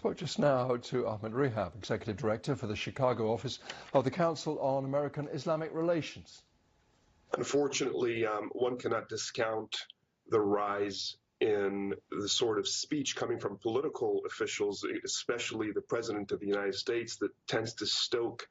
Spoke just now to Ahmed Rehab, Executive Director for the Chicago office of the Council on American Islamic Relations. Unfortunately, one cannot discount the rise in the sort of speech coming from political officials, especially the President of the United States, that tends to stoke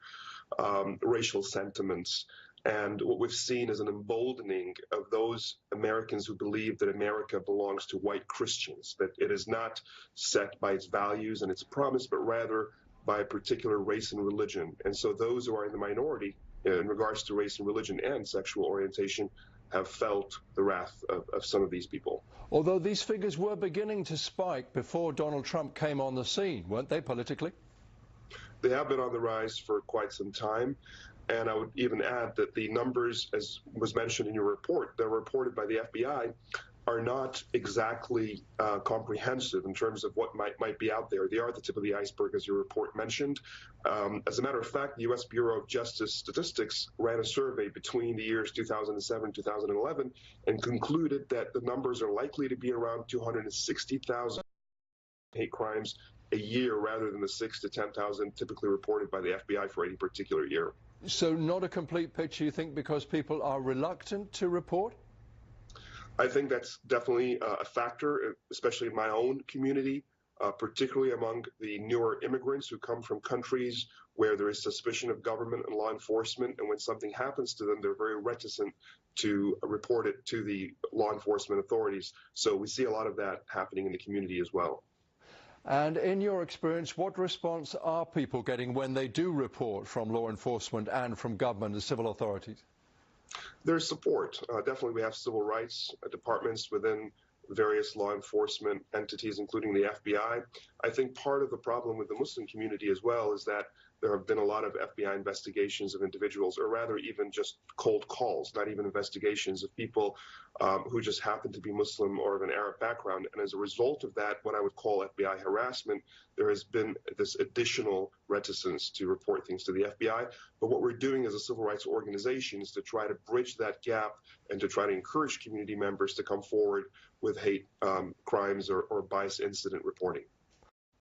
racial sentiments. And what we've seen is an emboldening of those Americans who believe that America belongs to white Christians, that it is not set by its values and its promise, but rather by a particular race and religion. And so those who are in the minority in regards to race and religion and sexual orientation have felt the wrath of some of these people. Although these figures were beginning to spike before Donald Trump came on the scene, weren't they, politically? They have been on the rise for quite some time. And I would even add that the numbers, as was mentioned in your report, that are reported by the FBI, are not exactly comprehensive in terms of what might be out there. They are the tip of the iceberg, as your report mentioned. As a matter of fact, the U.S. Bureau of Justice Statistics ran a survey between the years 2007 and 2011 and concluded that the numbers are likely to be around 260,000 hate crimes a year rather than the 6,000 to 10,000 typically reported by the FBI for any particular year. So not a complete picture, you think, because people are reluctant to report? I think that's definitely a factor, especially in my own community, particularly among the newer immigrants who come from countries where there is suspicion of government and law enforcement. And when something happens to them, they're very reticent to report it to the law enforcement authorities. So we see a lot of that happening in the community as well. And in your experience, what response are people getting when they do report from law enforcement and from government and civil authorities? There's support. Definitely we have civil rights departments within various law enforcement entities, including the FBI. I think part of the problem with the Muslim community as well is that there have been a lot of FBI investigations of individuals, or rather even just cold calls, not even investigations, of people who just happen to be Muslim or of an Arab background. And as a result of that, what I would call FBI harassment, there has been this additional reticence to report things to the FBI. But what we're doing as a civil rights organization is to try to bridge that gap and to try to encourage community members to come forward with hate crimes or bias incident reporting.